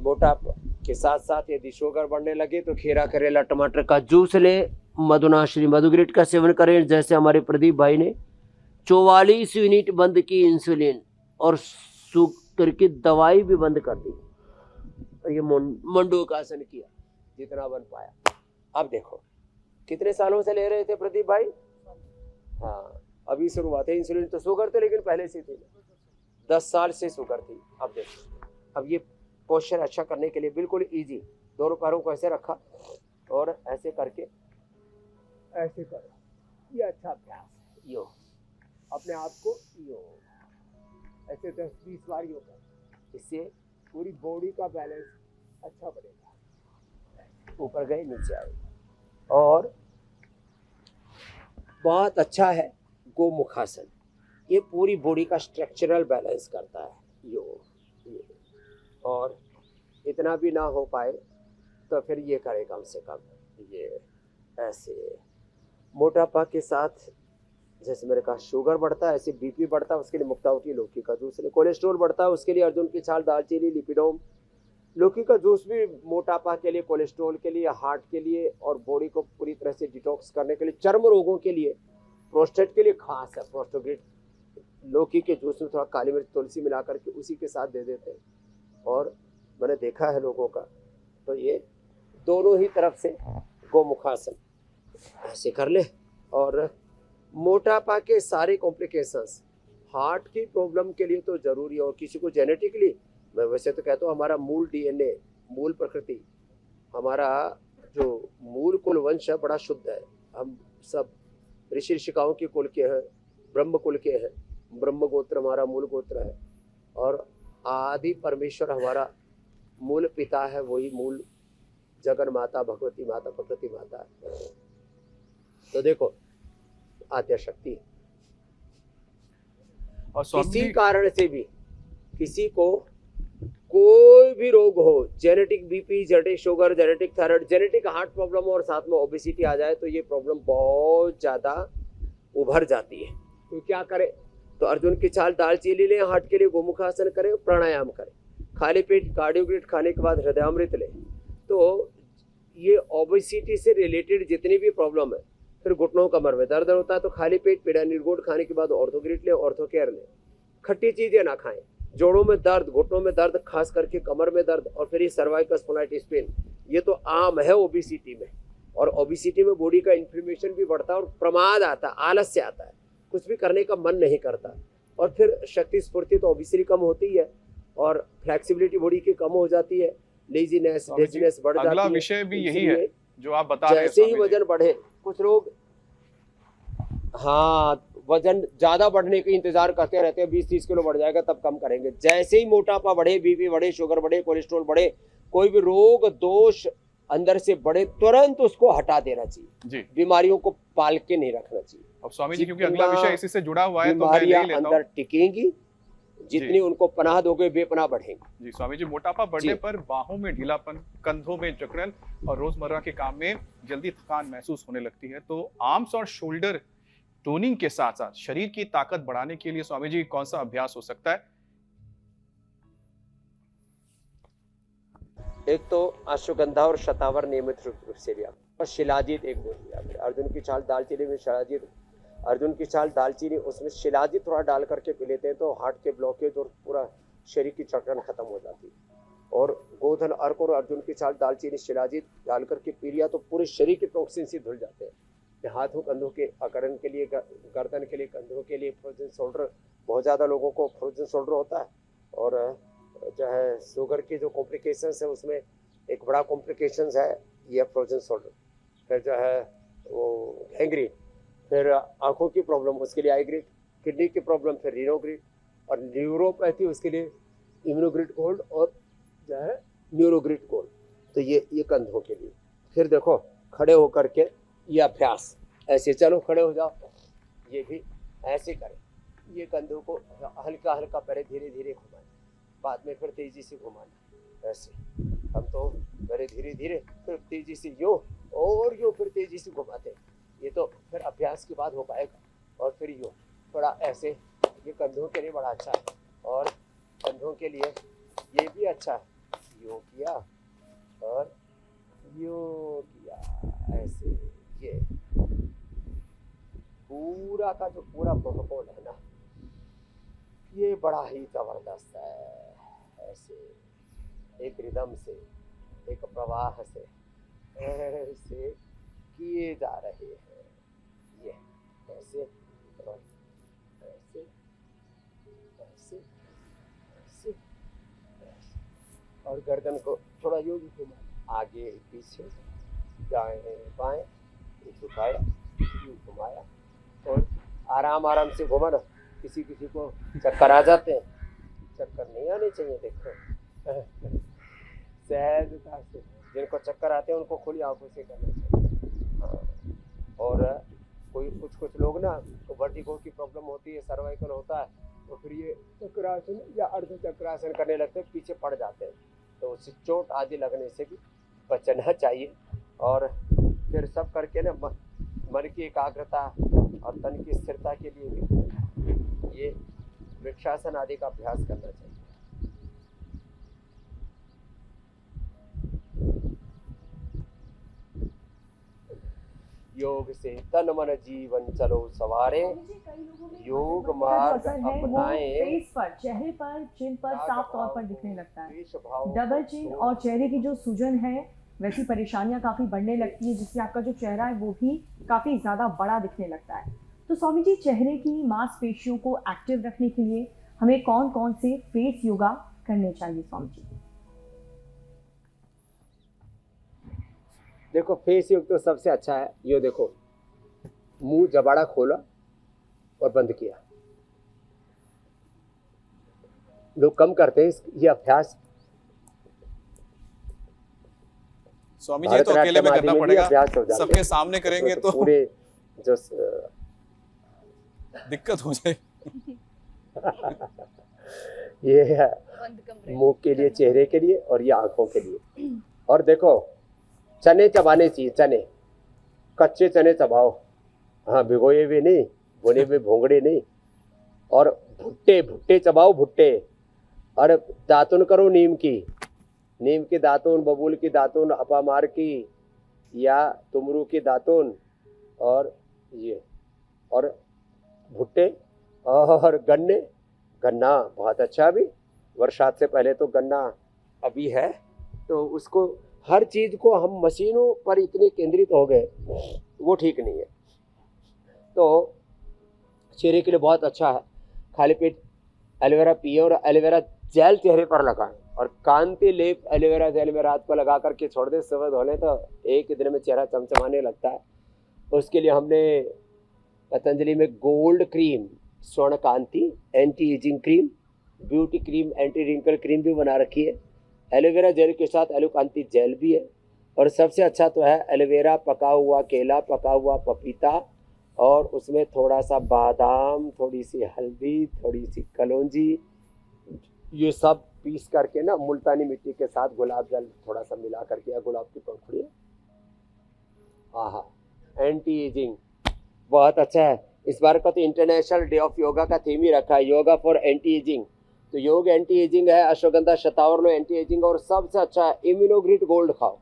S4: मोटापा के साथ साथ यदि शुगर बढ़ने लगे तो खीरा, करेला, टमाटर का जूस लें, मधुनाश्री, मधुग्रिट का सेवन करें। जैसे हमारे प्रदीप भाई ने 44 यूनिट बंद की इंसुलिन और शुगर की दवाई भी बंद कर दी, और ये मंडूकासन किया जितना बन पाया। अब देखो कितने सालों से ले रहे थे प्रदीप भाई? हाँ, अभी शुरुआत है। इंसुलिन तो शुगर थे लेकिन पहले से थी, 10 साल से शुगर थी। अब देखो, अब ये पोस्चर अच्छा करने के लिए बिल्कुल इजी, दोनों पैरों को ऐसे रखा और ऐसे करके ऐसे करो, ये अच्छा अभ्यास है। यो अपने आप को यो ऐसे 10-20 बार यो करो, इससे पूरी बॉडी का बैलेंस अच्छा बनेगा। ऊपर गए, नीचे आए। और बहुत अच्छा है गोमुखासन, ये पूरी बॉडी का स्ट्रक्चरल बैलेंस करता है योग। और इतना भी ना हो पाए तो फिर ये करे कम से कम, ये ऐसे। मोटापा के साथ जैसे मैंने कहा शुगर बढ़ता है, ऐसे BP बढ़ता है, उसके लिए मुक्तावती लौकी का जूस ले। कोलेस्ट्रॉल बढ़ता है, उसके लिए अर्जुन की छाल, दालचीनी, लिपिडोम। लौकी का जूस भी मोटापा के लिए, कोलेस्ट्रॉल के लिए, हार्ट के लिए और बॉडी को पूरी तरह से डिटॉक्स करने के लिए, चर्म रोगों के लिए, प्रोस्टेट के लिए खास है। प्रोस्टोग्रिट लौकी के जूस में थोड़ा काली मिर्च, तुलसी मिला करके उसी के साथ दे देते हैं। और मैंने देखा है लोगों का, तो ये दोनों ही तरफ से गोमुखासन ऐसे कर ले। और मोटापा के सारे कॉम्प्लिकेशंस, हार्ट की प्रॉब्लम के लिए तो ज़रूरी है। और किसी को जेनेटिकली, मैं वैसे तो कहता हूँ हमारा मूल DNA, मूल प्रकृति, हमारा जो मूल कुल वंश है बड़ा शुद्ध है। हम सब ऋषि ऋषिकाओं के कुल के हैं, ब्रह्म कुल के हैं। ब्रह्म गोत्र हमारा मूल गोत्र है और आदि परमेश्वर हमारा मूल पिता है, वही मूल जगन माता, भगवती माता, प्रकृति माता है। तो देखो आद्य शक्ति,
S2: और
S4: किसी कारण से भी किसी को कोई भी रोग हो, genetic BP, genetic sugar, genetic thyroid, genetic heart problem और साथ में ओबेसिटी आ जाए तो ये प्रॉब्लम बहुत ज़्यादा उभर जाती है। तो क्या करें? तो अर्जुन की छाल दालचीनी लें, हार्ट के लिए गोमुखासन करें, प्राणायाम करें, खाली पेट कार्डियोग्रिड खाने के बाद हृदयामृत लें। तो ये ओबेसिटी से रिलेटेड जितनी भी प्रॉब्लम है, फिर घुटनों कमर में दर्द होता है तो खाली पेट पीड़ा निर्गुण खाने के बाद ऑर्थोग्रिड लें, ऑर्थोकेयर लें। खट्टी चीज़ें ना खाएं। जोड़ों में दर्द, घुटनों में दर्द, खास करके कमर में दर्द और फिर ये सर्वाइकल स्पोंडिलाइटिस पेन, ये तो आम है ओबेसिटी में। और ओबेसिटी में बॉडी का इन्फ्लेमेशन भी बढ़ता है और प्रमाद आता है, आलस्य आता है, कुछ भी करने का मन नहीं करता। और फिर शक्ति स्फूर्ति तो ऑब्वियसली कम होती है और फ्लेक्सिबिलिटी बॉडी की कम हो जाती है, लेजीनेस, डेजीनेस बढ़ जाती है।
S2: अगला विषय भी यही है जो आप बता रहे हैं।
S4: जैसे ही वजन बढ़े, कुछ लोग हाँ वजन ज्यादा बढ़ने के इंतजार करते रहते हैं, 20-30 किलो बढ़ जाएगा तब कम करेंगे। जैसे ही मोटापा बढ़े, बीपी बढ़े, शुगर बढ़े, कोलेस्ट्रॉल बढ़े, कोई भी रोग दोष अंदर से बढ़े, तुरंत उसको हटा देना चाहिए
S2: जी।
S4: बीमारियों को पाल के नहीं रखना चाहिए।
S2: अब स्वामी जी क्योंकि अगला विषय इसी से जुड़ा हुआ है तो मैं
S4: बीमारियां
S2: नहीं लेता
S4: अंदर
S2: हूं।
S4: टिकेंगी, जितनी उनको पनाह दोगे बेपनाह बढ़ेंगी।
S2: जी स्वामी जी, मोटापा बढ़ने
S4: जी।
S2: पर बाहों में ढीलापन, कंधों में जकड़न और रोजमर्रा के काम में जल्दी थकान महसूस होने लगती है। तो आर्म्स और शोल्डर टोनिंग के साथ साथ शरीर की ताकत बढ़ाने के लिए स्वामी जी कौन सा अभ्यास हो सकता है?
S4: एक तो अश्वगंधा और शतावर नियमित रूप से लिया और शिलाजीत एक दिन लिया। फिर अर्जुन की छाल दालचीनी में शिलाजीत, अर्जुन की छाल दालचीनी उसमें शिलाजीत थोड़ा डाल करके पी लेते हैं तो हार्ट के ब्लॉकेज और पूरा शरीर की जकड़न खत्म हो जाती है। और गोधन अर्क और अर्जुन की छाल दालचीनी शिलाजीत डाल करके पी लिया तो पूरे शरीर के टॉक्सिन से धुल जाते हैं। हाथों कंधों के अकड़न के लिए, गर्दन के लिए, कंधों के लिए, फ्रोजन शोल्डर, बहुत ज़्यादा लोगों को फ्रोजन शोल्डर होता है। और जो है शुगर की जो कॉम्प्लिकेशंस है उसमें एक बड़ा कॉम्प्लिकेशंस है ये फ्रोजन शोल्डर। फिर जो है वो गैंग्रीन, फिर आंखों की प्रॉब्लम उसके लिए आईग्रिड, किडनी की प्रॉब्लम फिर रीनोग्रिड, और न्यूरोपैथी उसके लिए इम्यूनोग्रिड कोल्ड और जो है न्यूरोग्रिड कोल्ड। तो ये कंधों के लिए। फिर देखो खड़े होकर के ये अभ्यास, ऐसे चलो खड़े हो जाओ, ये भी ऐसे करें। ये कंधों को हल्का हल्का पहले धीरे धीरे घुमाएं, बाद में फिर तेजी से घुमाना। ऐसे हम तो पहले धीरे धीरे फिर तेजी से यूं और यूं फिर तेजी से घुमाते हैं। ये तो फिर अभ्यास के बाद हो पाएगा। और फिर यूं थोड़ा ऐसे, ये कंधों के लिए बड़ा अच्छा है और कंधों के लिए ये भी अच्छा है। यूं किया और यूं किया, ऐसे। ये पूरा का जो पूरा प्रोटोकॉल है ना, ये बड़ा ही जबरदस्त है। ऐसे एक रिदम से, एक प्रवाह से ऐसे किए जा रहे हैं। ये ऐसे और ऐसे, ऐसे, ऐसे, ऐसे। और गर्दन को थोड़ा यूं भी घुमाया, आगे पीछे, दाएं बाएं, झुकाया, यूं घुमाया और आराम आराम से घुमा ना। किसी किसी को चक्कर आ जाते हैं, चक्कर नहीं आने चाहिए। देखो सहजता से, जिनको चक्कर आते हैं उनको खुली आंखों से करना चाहिए। हाँ। और कोई कुछ लोग ना तो वर्टिगो की प्रॉब्लम होती है, सर्वाइकल होता है, तो फिर ये चक्रासन या अर्ध चक्रासन करने लगते हैं, पीछे पड़ जाते हैं। तो उससे चोट आदि लगने से भी बचना चाहिए। और फिर सब करके ना मन की एकाग्रता और तन की स्थिरता के लिए भी ये वृक्षासन आदि का अभ्यास करना चाहिए। योग से तन मन जीवन चलो सवारे, योग मार्ग अपनाएं।
S3: फेस पर, चेहरे पर, चिन पर साफ तौर पर दिखने लगता है।
S4: द्वेष भाव
S3: डबल चिन और चेहरे की जो सूजन है, वैसी परेशानियां काफी बढ़ने लगती है, जिससे आपका जो चेहरा है वो भी काफी ज्यादा बड़ा दिखने लगता है। तो स्वामी जी, चेहरे की मांसपेशियों को एक्टिव रखने के लिए हमें कौन कौन से फेस योगा करने चाहिए स्वामी जी?
S4: देखो फेस योग तो सबसे अच्छा है। ये देखो, मुंह जबाड़ा खोला और बंद किया। लोग कम करते हैं ये अभ्यास।
S2: स्वामी जी तो अकेले में करना पड़ेगा, सबके सामने करेंगे तो
S4: पूरे जो
S2: दिक्कत हो जाए।
S4: ये है मुंह के लिए, चेहरे के लिए, और ये आंखों के लिए। और देखो, चने चबाने चाहिए, चने, कच्चे चने चबाओ, हाँ भिगोए हुए नहीं, भुने हुए भोंगड़े नहीं। और भुट्टे, भुट्टे चबाओ, भुट्टे। और दातुन करो नीम की, नीम की दातुन, बबूल की दातुन, अपामार की या तुमरू की दातुन, और ये, और भुट्टे और गन्ने। गन्ना बहुत अच्छा, अभी बरसात से पहले तो गन्ना अभी है, तो उसको, हर चीज़ को हम मशीनों पर इतने केंद्रित हो गए, वो ठीक नहीं है। तो चेहरे के लिए बहुत अच्छा है, खाली पेट एलोवेरा पिए और एलोवेरा जेल चेहरे पर लगाएं, और कांति लेप एलोवेरा जेल में रात को लगा करके छोड़ दें, सुबह धो लें तो एक ही दिन में चेहरा चमचमाने लगता है। उसके लिए हमने पतंजलि में gold cream, Swarna Kanti anti aging cream, beauty cream, anti wrinkle cream भी बना रखी है। एलोवेरा जेल के साथ एलो कांति जेल भी है। और सबसे अच्छा तो है एलोवेरा, पका हुआ केला, पका हुआ पपीता, और उसमें थोड़ा सा बादाम, थोड़ी सी हल्दी, थोड़ी सी कलौंजी, ये सब पीस करके ना मुल्तानी मिट्टी के साथ गुलाब जल थोड़ा सा मिला करके, या गुलाब की पंखुड़ी, हाँ, एंटी एजिंग बहुत अच्छा है। इस बार का तो इंटरनेशनल डे ऑफ योगा का थीम ही रखा है, योगा फॉर एंटी एजिंग। तो योग एंटी एजिंग है, अश्वगंधा शतावरण एंटी एजिंग, और सबसे अच्छा है इम्यूनोग्रिड गोल्ड खाओ,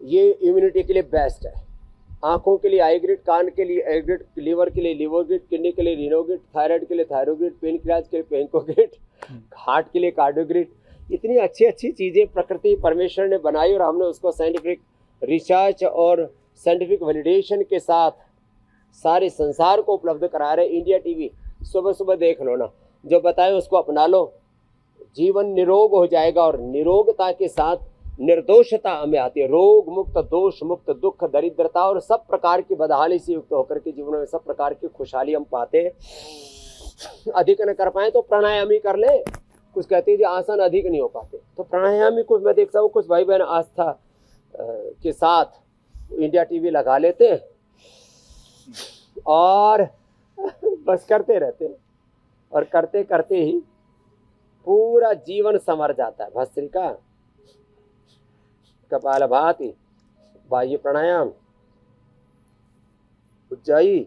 S4: ये इम्यूनिटी के लिए बेस्ट है। आंखों के लिए आई ग्रिड, कान के लिए आई ग्रिड, लीवर के लिए लीवर ग्रिड, किडनी के लिए रीनो ग्रिड, थायराइड के लिए थायरोइड ग्रिड, पेनक्रियाज के लिए पेनको ग्रिड, हार्ट के लिए कार्डियो ग्रिड। इतनी अच्छी अच्छी चीज़ें प्रकृति परमेश्वर ने बनाई, और हमने उसको साइंटिफिक रिसर्च और साइंटिफिक वैलिडेशन के साथ सारे संसार को उपलब्ध करा रहे। इंडिया टीवी सुबह सुबह देख लो ना, जो बताए उसको अपना लो, जीवन निरोग हो जाएगा। और निरोगता के साथ निर्दोषता हमें आती है, रोग मुक्त, दोष मुक्त, दुख दरिद्रता और सब प्रकार की बदहाली से युक्त होकर के जीवन में सब प्रकार की खुशहाली हम पाते हैं। अधिक न कर पाए तो प्राणायाम ही कर ले। कुछ कहते हैं जी आसन अधिक नहीं हो पाते, तो प्राणायाम ही कुछ मैं देखता हूँ, कुछ भाई बहन आस्था के साथ इंडिया टीवी लगा लेते हैं और बस करते रहते हैं, और करते करते ही पूरा जीवन संवर जाता है। भस्त्रिका, कपालभाति, बाह्य प्राणायाम, उज्जाई,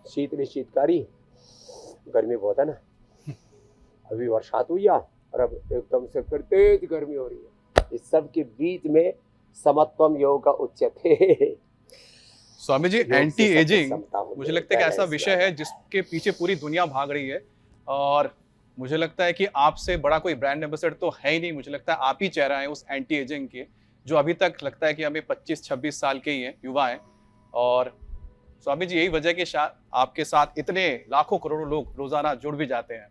S4: शीतली शीतकारी। गर्मी बहुत है ना, अभी बरसात हुई है और अब एकदम से फिर तेज गर्मी हो रही है। इस सब के बीच में समत्वम योग का उच्यते।
S2: स्वामी जी,
S4: योग से
S2: एंटी
S4: सबकी
S2: एजिंग
S4: समता होती
S2: मुझे लगता है कि ऐसा
S4: बैलेंस
S2: विषय है जिसके पीछे पूरी दुनिया भाग रही है, और मुझे लगता है कि आपसे बड़ा कोई ब्रांड एम्बेसडर तो है ही नहीं। मुझे लगता है आप ही चेहरा है उस एंटी एजिंग के, जो अभी तक लगता है कि हमें 25-26 साल के ही हैं, युवा हैं। और स्वामी जी, यही वजह के आपके साथ इतने लाखों करोड़ों लोग रोजाना जुड़ भी जाते हैं।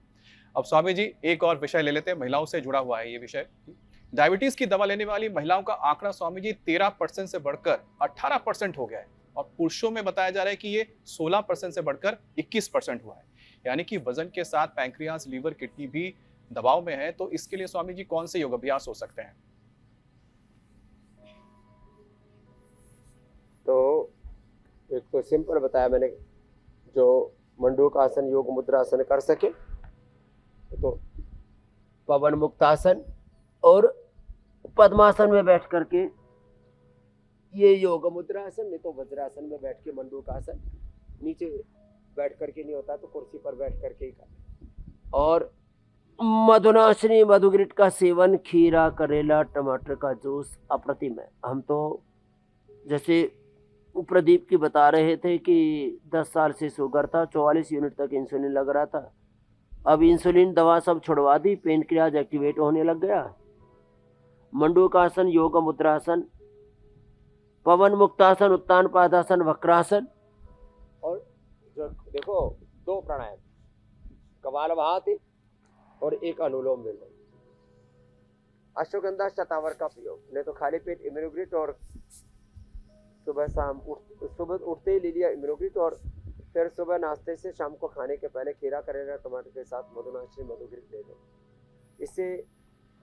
S2: अब स्वामी जी, एक और विषय ले लेते हैं, महिलाओं से जुड़ा हुआ है ये विषय। डायबिटीज की दवा लेने वाली महिलाओं का आंकड़ा स्वामी जी 13% से बढ़कर 18% हो गया है, और पुरुषों में बताया जा रहा है कि ये 16% से बढ़कर 21% हुआ है। यानी कि वजन के साथ पैंक्रियाज, लीवर, किडनी भी दबाव में है। तो इसके लिए स्वामी जी कौन से योग अभ्यास हो सकते हैं?
S4: तो एक तो सिंपल बताया मैंने, जो मंडूकासन, योग मुद्रासन कर सके तो पवन मुक्तासन और पद्मासन में बैठ करके ये योग मुद्रासन, नहीं तो वज्रासन में बैठ के मंडूकासन, नीचे बैठ करके नहीं होता तो कुर्सी पर बैठ करके ही कर। और मधुनाशनी मधुग्रिट का सेवन, खीरा, करेला, टमाटर का जूस अप्रतिम है। हम तो जैसे प्रदीप की बता रहे थे कि 10 साल से शुगर था, 44 यूनिट तक इंसुलिन लग रहा था, अब इंसुलिन दवा सब छुड़वा दी, पेनक्रियाज एक्टिवेट होने लग गया। मंडूकासन, योग मुद्रासन, पवन मुक्तासन, उत्तान पादासन, वक्रासन, और जो देखो 2 प्राणायाम, कपालभाति और एक अनुलोम विलोम। अश्वगंधा शतावर का प्रयोग, नहीं तो खाली पेट इम्यूनोग्रिड, और सुबह शाम सुबह उठते ही ले लिया इम्यूनोग्रिड, और फिर सुबह नाश्ते से शाम को खाने के पहले खीरा, करेला, टमाटर के साथ मधुनाशनी मधुग्रिड ले लो। इससे,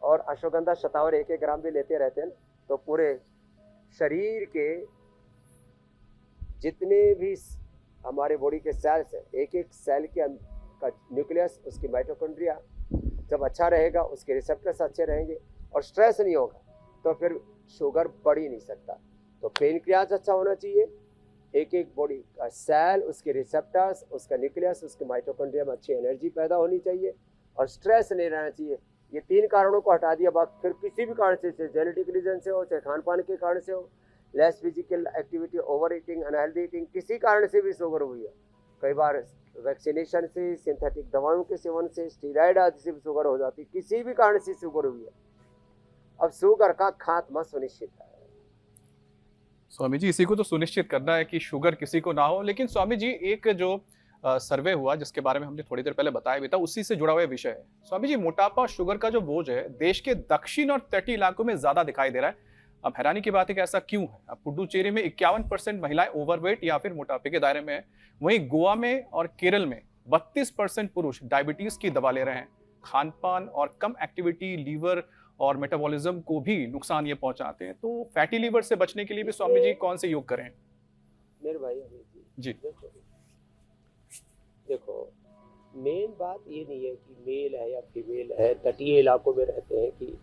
S4: और अश्वगंधा शतावर 1-1 ग्राम भी लेते रहते हैं, तो पूरे शरीर के जितने भी हमारे बॉडी के सेल्स हैं, एक एक सेल के उसका न्यूक्लियस, उसकी माइटोकॉन्ड्रिया जब अच्छा रहेगा, उसके रिसेप्टर्स अच्छे रहेंगे और स्ट्रेस नहीं होगा, तो फिर शुगर बढ़ ही नहीं सकता। तो पेनक्रियाज अच्छा होना चाहिए, एक एक बॉडी का सेल, उसके रिसेप्टर्स, उसका न्यूक्लियस, उसके माइटोकॉन्ड्रिया में अच्छी एनर्जी पैदा होनी चाहिए और स्ट्रेस नहीं रहना चाहिए। ये 3 कारणों को हटा दिया, बाकी फिर किसी भी कारण से, चाहे जेनेटिक रीजन से हो, चाहे खान पान के कारण से हो, less physical activity, over eating, unhealthy eating, किसी कारण से भी शुगर हुई है। कई बार वैक्सीनेशन से, सिंथेटिक दवाओं के सेवन से, स्टीरॉयड आदि से भी शुगर हो जाती, किसी भी कारण से शुगर हुई है। अब शुगर का खात्मा सुनिश्चित है।
S2: स्वामी जी, इसी को तो सुनिश्चित करना है कि शुगर किसी को ना हो। लेकिन स्वामी जी, एक जो सर्वे हुआ जिसके बारे में हमने थोड़ी देर पहले बताया भी था, उसी से जुड़ा हुआ विषय है। स्वामी जी, मोटापा, शुगर का जो बोझ है देश के दक्षिण और तटीय इलाकों में ज्यादा दिखाई दे रहा है। अब हैरानी की बात है कि ऐसा क्यों है। अब पुडुचेरी में 51% महिलाएं ओवरवेट या फिर मोटापे के दायरे में है। वहीं गोवा में और केरल में 32% पुरुष डायबिटीज की दवा ले रहे हैं। खान पान और कम एक्टिविटी लीवर और मेटाबॉलिज्म को भी नुकसान ये पहुंचाते हैं। तो फैटी लीवर से बचने के लिए भी स्वामी जी कौन से योग करें?
S4: मेरे भाई अमित
S2: जी।
S4: देखो, मेन बात ये नहीं है कि मेल है या फीमेल है। तटीय इलाकों में रहते हैं कि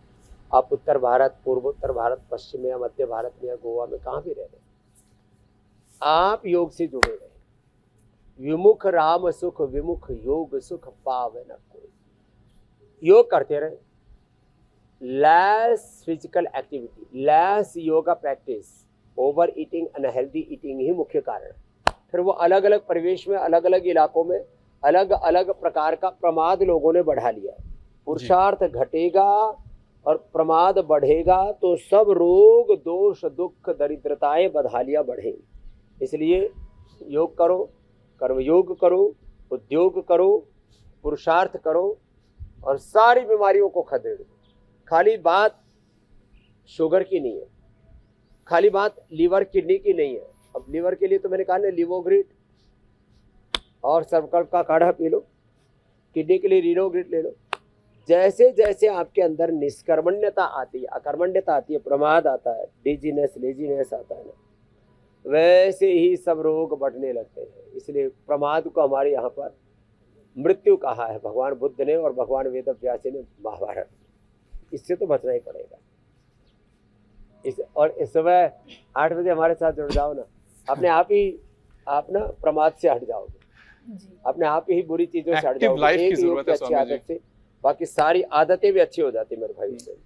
S4: आप उत्तर भारत, पूर्वोत्तर भारत, पश्चिम या मध्य भारत में या गोवा में कहाँ भी रह रहे हैं, आप योग से जुड़े रहे। विमुख राम सुख, विमुख योग सुख पावे न कोई। योग करते रहे, less physical activity, less yoga practice, over eating, unhealthy eating ही मुख्य कारण है। फिर वो अलग अलग परिवेश में, अलग अलग इलाकों में अलग अलग प्रकार का प्रमाद लोगों ने बढ़ा लिया है। पुरुषार्थ घटेगा और प्रमाद बढ़ेगा तो सब रोग, दोष, दुख, दरिद्रताएं, बदहालियां बढ़ेंगी। इसलिए योग करो, कर्मयोग करो, उद्योग करो, पुरुषार्थ करो और सारी बीमारियों को खदेड़ दो। खाली बात शुगर की नहीं है, खाली बात लीवर किडनी की नहीं है। अब लीवर के लिए तो मैंने कहा ना, लिवोग्रिट और सर्वकल्प का काढ़ा पी लो। किडनी के लिए रीनोग्रिट ले लो। जैसे जैसे आपके अंदर निष्कर्मण्यता आती है, अकर्मण्यता आती है, प्रमाद आता है, डिजीनेस, लेजीनेस आता है ना, वैसे ही सब रोग बढ़ने लगते हैं। इसलिए प्रमाद को हमारे यहाँ पर मृत्यु कहा है भगवान बुद्ध ने और भगवान वेदव्यास ने महाभारत। इससे तो बचना ही पड़ेगा। और इस सुबह 8 बजे हमारे साथ जुड़ जाओ ना, अपने आप ही आप ना प्रमाद से हट जाओगे, अपने आप ही बुरी चीजों से हट जाओगे। एक योग की अच्छी आदत से बाकी सारी आदतें भी अच्छी हो जाती है मेरे भाई से।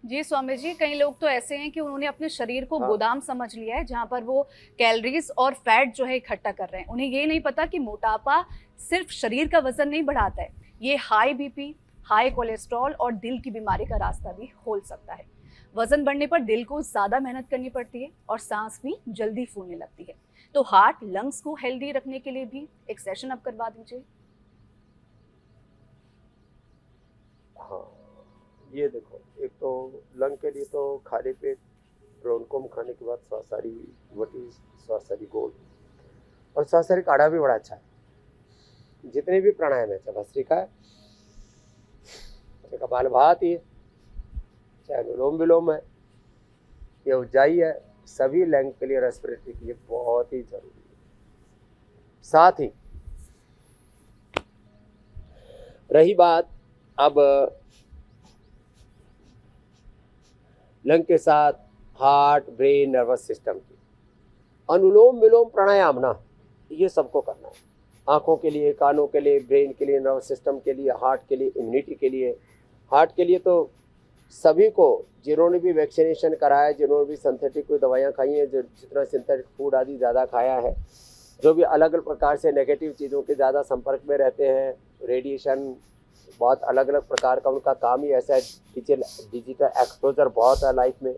S1: जी स्वामी जी, कई लोग तो ऐसे हैं कि उन्होंने अपने शरीर को गोदाम समझ लिया है जहां पर वो कैलोरीज और फैट जो है इकट्ठा कर रहे हैं। उन्हें ये नहीं पता कि मोटापा सिर्फ शरीर का वजन नहीं बढ़ाता है, ये हाई बीपी, हाई कोलेस्ट्रॉल और दिल की बीमारी का रास्ता भी खोल सकता है। वजन बढ़ने पर दिल को ज्यादा मेहनत करनी पड़ती है और सांस भी जल्दी फूलने लगती है। तो हार्ट, लंग्स को हेल्दी रखने के लिए भी एक सेशन अब करवा दीजिए।
S4: हाँ, ये देखो, एक तो लंग के लिए तो खाली पेट ब्रोनकोम खाने के बाद स्वासारी वटी, स्वासारी गोल्ड और स्वासारी काढ़ा भी बड़ा अच्छा है। जितने भी प्राणायाम है, चाहे भस्त्रिका है, चाहे कपालभाति है, चाहे अनुलोम विलोम है या उज्जाई है, सभी लंग के लिए, रेस्पिरेटरी के लिए बहुत ही जरूरी है। साथ ही रही बात अब लंग के साथ हार्ट, ब्रेन, नर्वस सिस्टम की, अनुलोम विलोम प्राणायाम ना, ये सबको करना है। आंखों के लिए, कानों के लिए, ब्रेन के लिए, नर्वस सिस्टम के लिए, हार्ट के लिए, इम्यूनिटी के लिए। हार्ट के लिए तो सभी को, जिन्होंने भी वैक्सीनेशन कराया है, जिन्होंने भी सिंथेटिक कोई दवाइयाँ खाई हैं, जो जितना सिंथेटिक फूड आदि ज़्यादा खाया है, जो भी अलग अलग प्रकार से नेगेटिव चीज़ों के ज़्यादा संपर्क में रहते हैं, रेडिएशन बहुत अलग अलग प्रकार का उनका काम ही ऐसा है, डिजिटल एक्सपोजर बहुत है लाइफ में,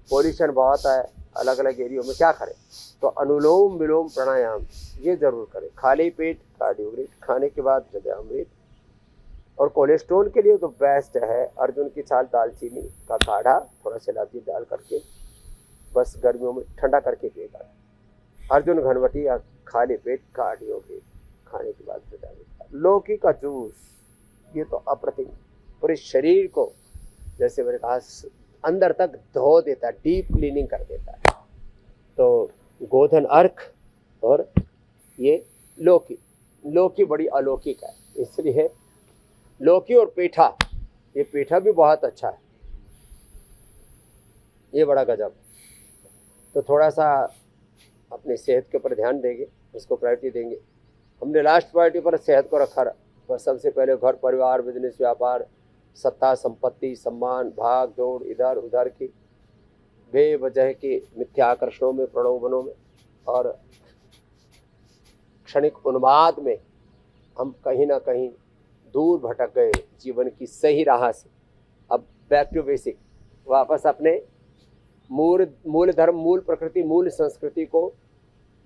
S4: पोल्यूशन बहुत है अलग अलग एरियो में, क्या करें? तो अनुलोम विलोम प्राणायाम ये जरूर करें। खाली पेट कार्डियोग्रिट, खाने के बाद हृदयामृत। और कोलेस्ट्रॉल के लिए तो बेस्ट है अर्जुन की छाल, दालचीनी का काढ़ा, थोड़ा सा इलायची डाल करके बस गर्मियों में ठंडा करके पिएगा। अर्जुन घनवटी या खाली पेट कार्डियोग्रिट, खाने के बाद हृदयामृत। लौकी का जूस, ये तो अप्रतिम पूरे शरीर को, जैसे मैंने कहा, अंदर तक धो देता है, डीप क्लीनिंग कर देता है। तो गोधन अर्क और ये लौकी, लौकी बड़ी अलौकिक है। इसलिए लौकी और पेठा, ये पेठा भी बहुत अच्छा है, ये बड़ा गजब। तो थोड़ा सा अपनी सेहत के ऊपर ध्यान देंगे, उसको प्रायोरिटी देंगे। हमने लास्ट प्रायोरिटी पर सेहत को रखा, पर सबसे पहले घर परिवार, बिजनेस, व्यापार, सत्ता, संपत्ति, सम्मान, भाग दौड़ इधर उधर की बेवजह के मिथ्या आकर्षणों में, प्रलोभनों में और क्षणिक उन्माद में हम कहीं ना कहीं दूर भटक गए जीवन की सही राह से। अब बैक टू बेसिक, वापस अपने मूल धर्म, मूल प्रकृति, मूल संस्कृति को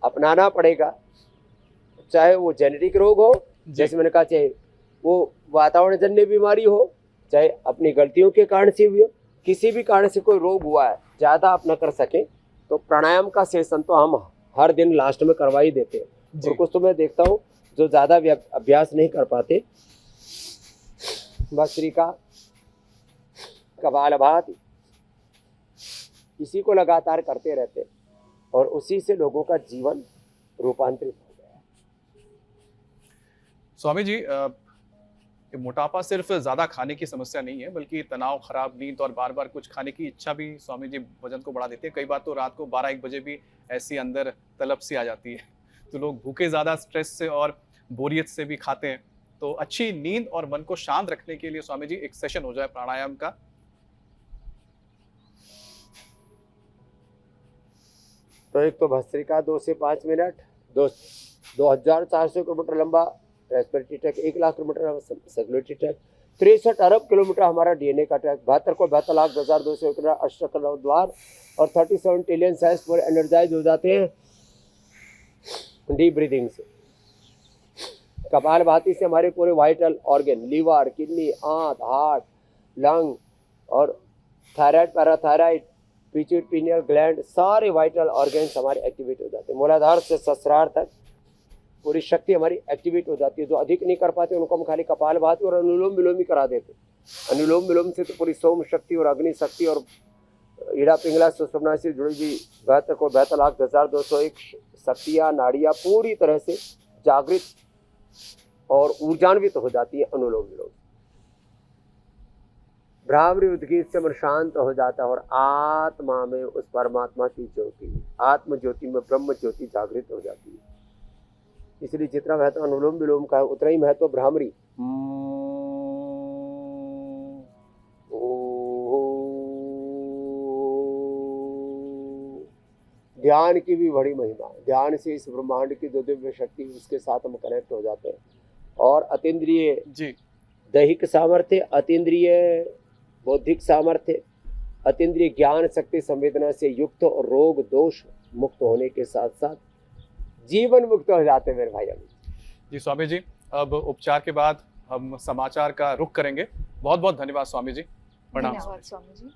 S4: अपनाना पड़ेगा। चाहे वो जेनेटिक रोग हो, जैसे मैंने कहा, चाहे वो वातावरण जन्य बीमारी हो, चाहे अपनी गलतियों के कारण से भी हो, किसी भी कारण से कोई रोग हुआ है, ज़्यादा आप न कर सकें तो प्राणायाम का सेशन तो हम हर दिन लास्ट में करवा ही देते हैं। और कुछ तो मैं देखता हूँ जो ज़्यादा अभ्यास नहीं कर पाते, भस्त्रिका, कपालभाति, इसी को लगातार करते रहते और उसी से लोगों का जीवन रूपांतरित हो गया है।
S2: स्वामी जी, ये मोटापा सिर्फ ज्यादा खाने की समस्या नहीं है, बल्कि तनाव, खराब नींद और बार बार कुछ खाने की इच्छा भी स्वामी जी वजन को बढ़ा देती है। कई बार तो रात को 12-1 बजे भी ऐसी अंदर तलब सी आ जाती है। तो लोग भूखे ज्यादा स्ट्रेस से और बोरियत से भी खाते हैं। तो अच्छी नींद और मन को शांत रखने के लिए स्वामी जी एक सेशन हो जाए प्राणायाम का।
S4: तो एक तो भस्त्रिका 2 से 5 मिनट, 2400 किलोमीटर लंबा respiratory tract, 1 lakh kilometre circulatory track, 63 अरब किलोमीटर हमारा डीएनए का ट्रैक, 72,72,200 अष्टक द्वार और 37 ट्रिलियन सेल्स पूरे एनर्जाइज हो जाते हैं डीप ब्रीदिंग से। कपालभाति से हमारे पूरे वाइटल ऑर्गन, लीवर, किडनी, आंत, हार्ट, लंग और थायराइड, पैराथायराइड, पिट्यूटरी ग्लैंड, सारे वाइटल ऑर्गन्स हमारे एक्टिवेट हो जाते हैं। मूलाधार से सहस्रार तक पूरी शक्ति हमारी एक्टिवेट हो जाती है। जो अधिक नहीं कर पाते उनको हम खाली कपालभाति और अनुलोम विलोम ही करा देते। अनुलोम विलोम से तो पूरी सोम शक्ति और अग्नि शक्ति और ईड़ा पिंगला सुषुम्ना से जुड़ी हुई 72,10,201 शक्तियाँ, नाड़ियाँ पूरी तरह से जागृत और ऊर्जान्वित हो जाती है अनुलोम विलोम। भ्रामरी उद्गीत से मन शांत हो जाता है और आत्मा में उस परमात्मा की ज्योति, आत्म ज्योति में ब्रह्म ज्योति जागृत हो जाती है। इसलिए जितना महत्व अनुलोम विलोम का है उतना ही महत्व भ्रामरी। ध्यान की भी बड़ी महिमा है। ध्यान से इस ब्रह्मांड की जो दिव्य शक्ति उसके साथ हम कनेक्ट हो जाते हैं और अतीन्द्रिय दैहिक सामर्थ्य, अतीन्द्रिय बौद्धिक सामर्थ्य, अतीन्द्रिय ज्ञान शक्ति संवेदना से युक्त और रोग दोष मुक्त होने के साथ साथ जीवन मुक्त हो जाते हैं मेरे भाई।
S2: जी स्वामी जी, अब उपचार के बाद हम समाचार का रुख करेंगे। बहुत बहुत धन्यवाद स्वामी जी। प्रणाम
S1: धन्यवाद स्वामी जी।